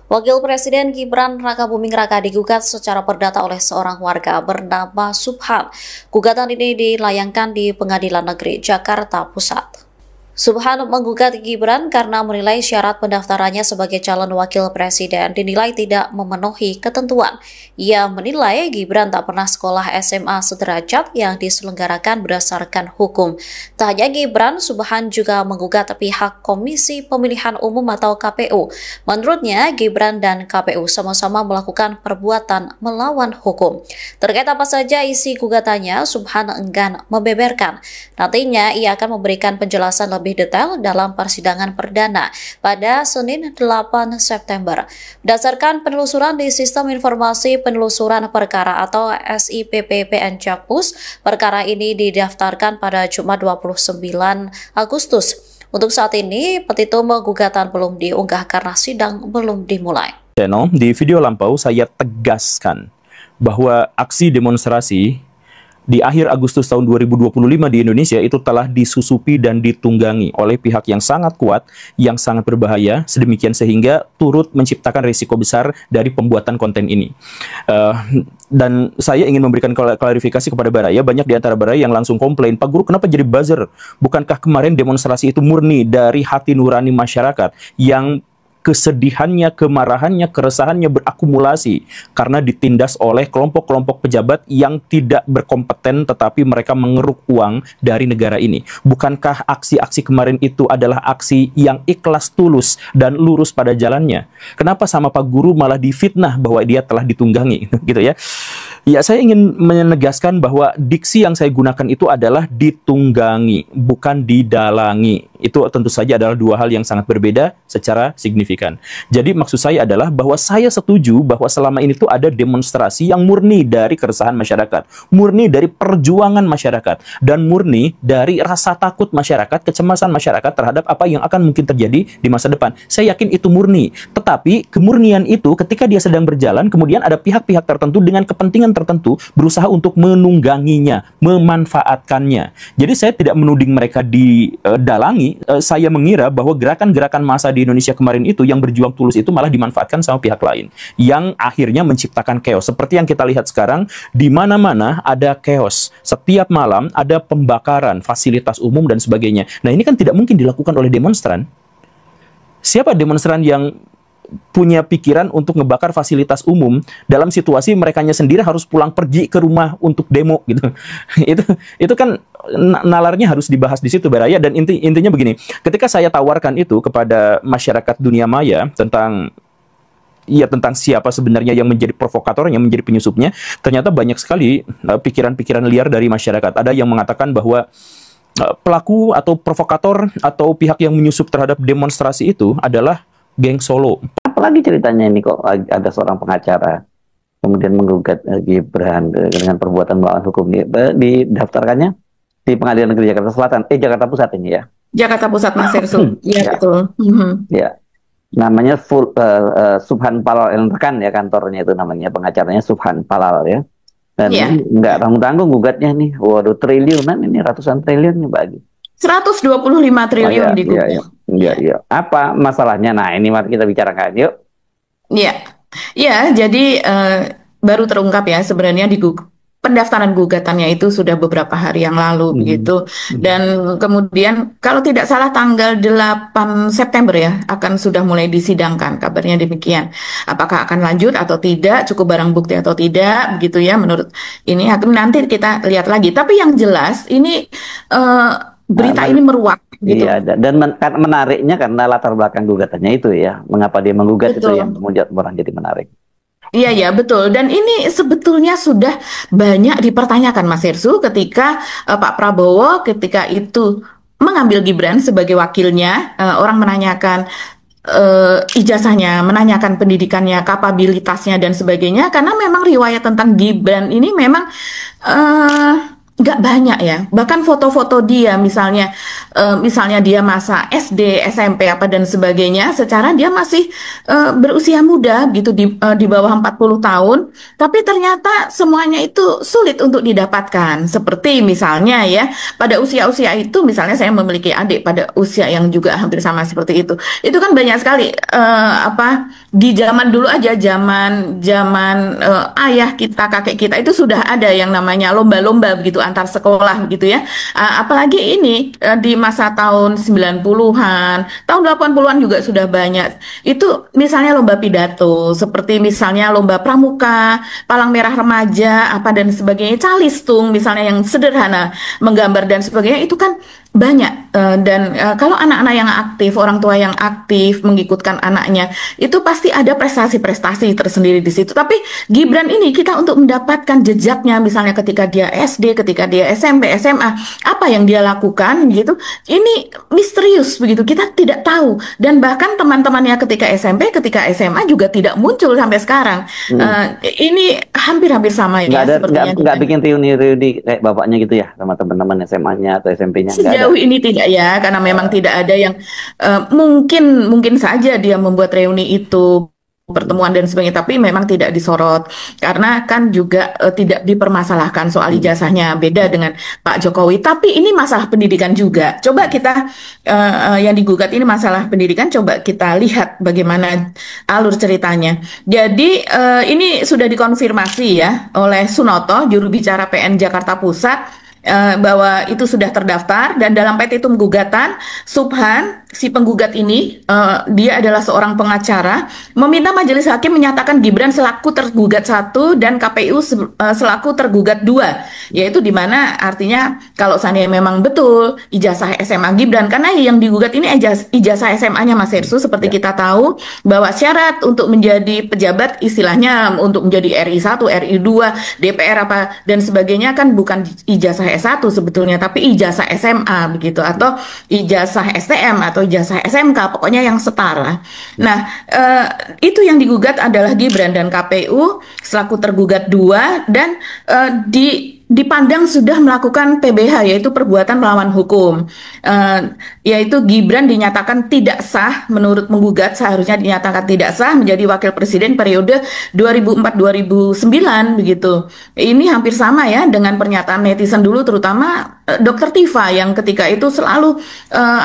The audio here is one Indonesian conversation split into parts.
Wakil Presiden Gibran Rakabuming Raka digugat secara perdata oleh seorang warga bernama Subhan. Gugatan ini dilayangkan di Pengadilan Negeri Jakarta Pusat. Subhan menggugat Gibran karena menilai syarat pendaftarannya sebagai calon wakil presiden dinilai tidak memenuhi ketentuan. Ia menilai Gibran tak pernah sekolah SMA sederajat yang diselenggarakan berdasarkan hukum. Tak hanya Gibran, Subhan juga menggugat pihak Komisi Pemilihan Umum atau KPU. Menurutnya, Gibran dan KPU sama-sama melakukan perbuatan melawan hukum. Terkait apa saja isi gugatannya, Subhan enggan membeberkan. Nantinya, ia akan memberikan penjelasan lebih detail dalam persidangan perdana pada Senin 8 September. Berdasarkan penelusuran di Sistem Informasi Penelusuran Perkara atau SIPP-PN Jakpus, perkara ini didaftarkan pada Jumat 29 Agustus. Untuk saat ini, petitum gugatan belum diunggah karena sidang belum dimulai. Di video lampau saya tegaskan bahwa aksi demonstrasi di akhir Agustus tahun 2025 di Indonesia itu telah disusupi dan ditunggangi oleh pihak yang sangat kuat, yang sangat berbahaya, sedemikian sehingga turut menciptakan risiko besar dari pembuatan konten ini. Dan saya ingin memberikan klarifikasi kepada Baraya. Banyak di antara Baraya yang langsung komplain, Pak Guru kenapa jadi buzzer? Bukankah kemarin demonstrasi itu murni dari hati nurani masyarakat yang kesedihannya, kemarahannya, keresahannya berakumulasi karena ditindas oleh kelompok-kelompok pejabat yang tidak berkompeten tetapi mereka mengeruk uang dari negara ini. Bukankah aksi-aksi kemarin itu adalah aksi yang ikhlas, tulus, dan lurus pada jalannya? Kenapa sama Pak Guru malah difitnah bahwa dia telah ditunggangi gitu ya? Ya, saya ingin menegaskan bahwa diksi yang saya gunakan itu adalah ditunggangi, bukan didalangi. Itu tentu saja adalah dua hal yang sangat berbeda secara signifikan. Jadi maksud saya adalah bahwa saya setuju bahwa selama ini tuh ada demonstrasi yang murni dari keresahan masyarakat, murni dari perjuangan masyarakat, dan murni dari rasa takut masyarakat, kecemasan masyarakat terhadap apa yang akan mungkin terjadi di masa depan. Saya yakin itu murni. Tetapi kemurnian itu ketika dia sedang berjalan, kemudian ada pihak-pihak tertentu dengan kepentingan tertentu berusaha untuk menungganginya, memanfaatkannya. Jadi saya tidak menuding mereka didalangi. Saya mengira bahwa gerakan-gerakan massa di Indonesia kemarin itu yang berjuang tulus itu malah dimanfaatkan sama pihak lain yang akhirnya menciptakan chaos. Seperti yang kita lihat sekarang, di mana-mana ada chaos. Setiap malam ada pembakaran fasilitas umum dan sebagainya. Nah, ini kan tidak mungkin dilakukan oleh demonstran. Siapa demonstran yang punya pikiran untuk ngebakar fasilitas umum dalam situasi merekanya sendiri harus pulang pergi ke rumah untuk demo gitu. itu kan nalarnya harus dibahas di situ, Baraya. Dan intinya begini, ketika saya tawarkan itu kepada masyarakat dunia maya tentang siapa sebenarnya yang menjadi provokator, yang menjadi penyusupnya, ternyata banyak sekali pikiran-pikiran liar dari masyarakat. Ada yang mengatakan bahwa pelaku atau provokator atau pihak yang menyusup terhadap demonstrasi itu adalah geng Solo. Apalagi ceritanya ini kok ada seorang pengacara kemudian menggugat Gibran dengan perbuatan melawan hukum. Didaftarkannya di Pengadilan Negeri Jakarta Selatan, Jakarta Pusat ini ya. Jakarta Pusat, Mas Hersu. Iya, betul. Ya. Namanya Subhan Palal Rekan ya, kantornya itu namanya, pengacaranya Subhan Palal ya. Dan ini nggak tanggung-tanggung gugatnya nih. Waduh, triliunan ini, ratusan triliun nih bagi. 125 triliun digugat. Iya. Apa masalahnya? Nah, ini mari kita bicarakan yuk. Iya, jadi baru terungkap ya sebenarnya pendaftaran gugatannya itu sudah beberapa hari yang lalu begitu. Dan kemudian kalau tidak salah tanggal 8 September ya akan sudah mulai disidangkan, kabarnya demikian. Apakah akan lanjut atau tidak, cukup barang bukti atau tidak begitu ya menurut ini hakim, nanti kita lihat lagi. Tapi yang jelas ini berita ini meruak gitu. Iya, dan menariknya karena latar belakang gugatannya itu ya. Mengapa dia menggugat, betul, itu yang membuat orang jadi menarik. Iya, betul. Dan ini sebetulnya sudah banyak dipertanyakan, Mas Hersu, ketika Pak Prabowo ketika itu mengambil Gibran sebagai wakilnya, orang menanyakan ijazahnya, menanyakan pendidikannya, kapabilitasnya dan sebagainya, karena memang riwayat tentang Gibran ini memang nggak banyak ya. Bahkan foto-foto dia misalnya dia masa SD, SMP apa dan sebagainya, secara dia masih berusia muda gitu di bawah 40 tahun, tapi ternyata semuanya itu sulit untuk didapatkan. Seperti misalnya ya, pada usia-usia itu misalnya saya memiliki adik pada usia yang juga hampir sama seperti itu. Itu kan banyak sekali di zaman dulu aja, zaman ayah kita, kakek kita itu sudah ada yang namanya lomba-lomba begitu antar sekolah gitu ya. Apalagi ini di masa tahun 90-an, tahun 80-an juga sudah banyak. Itu misalnya lomba pidato, seperti misalnya lomba pramuka, palang merah remaja, apa dan sebagainya, calistung misalnya yang sederhana, menggambar dan sebagainya, itu kan banyak. Dan kalau anak-anak yang aktif, orang tua yang aktif mengikutkan anaknya, itu pasti ada prestasi-prestasi tersendiri di situ. Tapi Gibran ini kita untuk mendapatkan jejaknya, misalnya ketika dia SD, ketika dia SMP, SMA, apa yang dia lakukan gitu, ini misterius begitu, kita tidak tahu. Dan bahkan teman-temannya ketika SMP, ketika SMA juga tidak muncul sampai sekarang. Ini hampir-hampir sama ya sepertinya. Nggak bikin reuni-reuni kayak bapaknya gitu ya, sama teman-teman SMA-nya atau SMP-nya? Sejauh ini tidak ya, karena memang tidak ada yang mungkin saja dia membuat reuni itu, pertemuan dan sebagainya, tapi memang tidak disorot karena kan juga tidak dipermasalahkan soal ijazahnya, beda dengan Pak Jokowi. Tapi ini masalah pendidikan juga. Coba kita yang digugat ini masalah pendidikan, coba kita lihat bagaimana alur ceritanya. Jadi ini sudah dikonfirmasi ya oleh Sunoto, juru bicara PN Jakarta Pusat, bahwa itu sudah terdaftar, dan dalam petitum gugatan Subhan, si penggugat ini, dia adalah seorang pengacara, meminta majelis hakim menyatakan Gibran selaku tergugat 1 dan KPU selaku tergugat 2, yaitu di mana artinya kalau seandainya memang betul ijazah SMA Gibran, karena yang digugat ini ijazah SMA-nya Mas Hersu, seperti kita tahu bahwa syarat untuk menjadi pejabat, istilahnya untuk menjadi RI 1, RI 2, DPR apa dan sebagainya, kan bukan ijazah S1 sebetulnya, tapi ijazah SMA begitu, atau ijazah STM atau ijazah SMK, pokoknya yang setara. Nah, itu yang digugat adalah Gibran, dan KPU selaku tergugat 2 dan dipandang sudah melakukan PBH, yaitu perbuatan melawan hukum, yaitu Gibran dinyatakan tidak sah menurut menggugat, seharusnya dinyatakan tidak sah menjadi wakil presiden periode 2004-2009 begitu. Ini hampir sama ya dengan pernyataan netizen dulu, terutama Dr. Tifa yang ketika itu selalu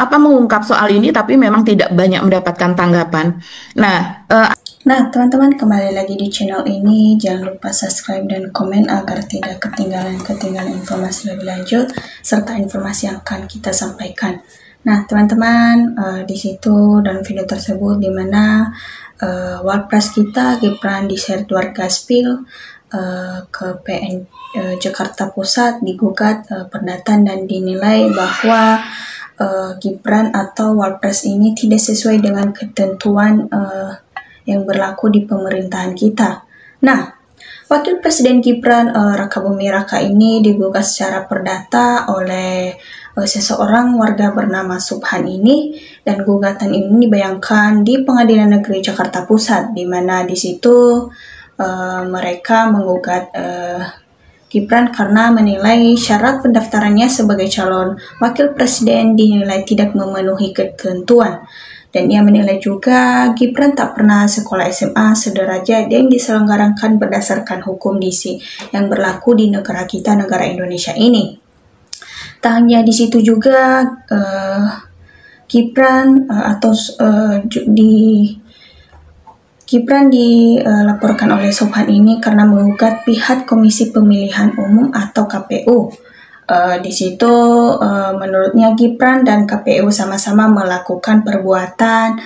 mengungkap soal ini, tapi memang tidak banyak mendapatkan tanggapan. Nah, teman-teman, kembali lagi di channel ini. Jangan lupa subscribe dan komen agar tidak ketinggalan informasi lebih lanjut serta informasi yang akan kita sampaikan. Nah, teman-teman, di situ dalam video tersebut di mana Wapres kita Gibran Disertuar Gaspil ke PN Jakarta Pusat digugat perdata dan dinilai bahwa Gibran atau Wapres ini tidak sesuai dengan ketentuan yang berlaku di pemerintahan kita. Nah, Wakil Presiden Gibran Raka Buming Raka ini digugat secara perdata oleh seseorang warga bernama Subhan ini, dan gugatan ini dibayangkan di Pengadilan Negeri Jakarta Pusat, di mana di situ mereka menggugat Gibran karena menilai syarat pendaftarannya sebagai calon wakil presiden dinilai tidak memenuhi ketentuan. Dan ia menilai juga Gibran tak pernah sekolah SMA sederajat yang diselenggarakan berdasarkan hukum DC yang berlaku di negara kita, negara Indonesia ini. Tak hanya di situ juga Gibran dilaporkan oleh Subhan ini karena menggugat pihak Komisi Pemilihan Umum atau KPU. Di situ menurutnya Gibran dan KPU sama-sama melakukan perbuatan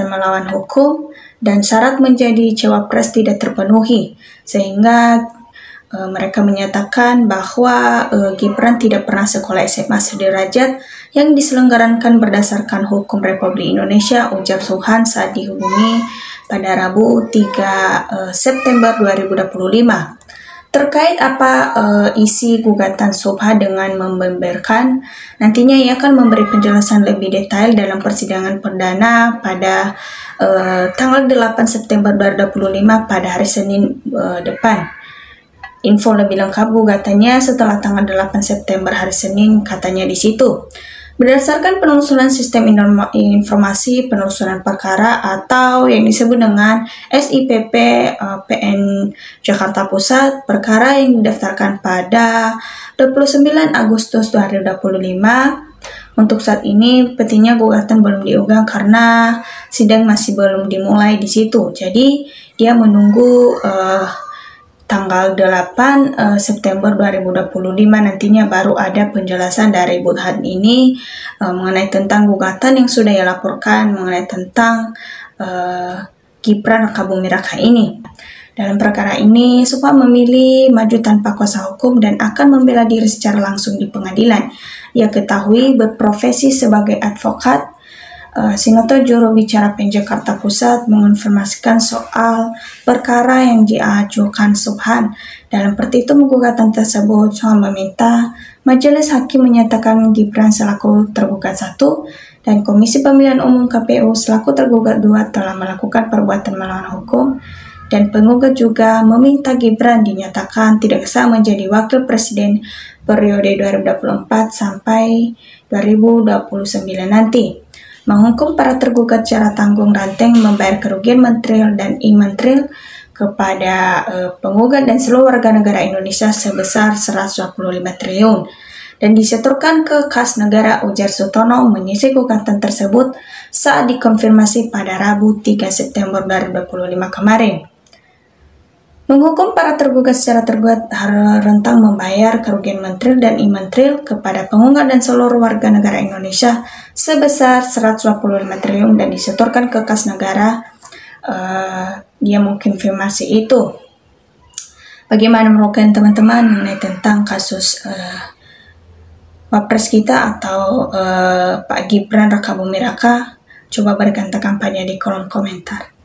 melawan hukum dan syarat menjadi cawapres tidak terpenuhi, sehingga mereka menyatakan bahwa Gibran tidak pernah sekolah SMA sederajat yang diselenggarakan berdasarkan hukum Republik Indonesia, ujar Subhan saat dihubungi pada Rabu 3 September 2025. Terkait apa isi gugatan Subhan dengan membeberkan, nantinya ia akan memberi penjelasan lebih detail dalam persidangan perdana pada tanggal 8 September 2025 pada hari Senin depan. Info lebih lengkap gugatannya setelah tanggal 8 September hari Senin katanya di situ. Berdasarkan penelusuran sistem informasi penelusuran perkara atau yang disebut dengan SIPP PN Jakarta Pusat, perkara yang didaftarkan pada 29 Agustus 2025. Untuk saat ini petinya gugatan belum diunggah karena sidang masih belum dimulai di situ. Jadi dia menunggu tanggal 8 September 2025 nantinya baru ada penjelasan dari Burhan ini mengenai tentang gugatan yang sudah ia laporkan mengenai tentang Gibran Rakabuming Raka ini. Dalam perkara ini, Subhan memilih maju tanpa kuasa hukum dan akan membela diri secara langsung di pengadilan. Ia ketahui berprofesi sebagai advokat. Sinoto juru bicara PN Jakarta Pusat mengonfirmasikan soal perkara yang diajukan Subhan. Dalam petitum gugatan tersebut, Subhan meminta Majelis Hakim menyatakan Gibran selaku tergugat 1 dan Komisi Pemilihan Umum KPU selaku tergugat 2 telah melakukan perbuatan melawan hukum, dan penggugat juga meminta Gibran dinyatakan tidak sah menjadi wakil presiden periode 2024 sampai 2029 nanti. Menghukum para tergugat secara tanggung ranteng membayar kerugian material dan imaterial kepada penggugat dan seluruh warga negara Indonesia sebesar 125 triliun dan disetorkan ke kas negara, ujar Sutono mengisi gugatan tersebut saat dikonfirmasi pada Rabu 3 September 2025 kemarin. Menghukum para tergugat secara tergugat rentang membayar kerugian material dan imaterial kepada penggugat dan seluruh warga negara Indonesia sebesar 125 triliun dan disetorkan ke kas negara. Dia mengkonfirmasi itu. Bagaimana menurut teman-teman mengenai tentang kasus Wapres kita atau Pak Gibran Rakabuming Raka? Coba berikan tanggapannya di kolom komentar.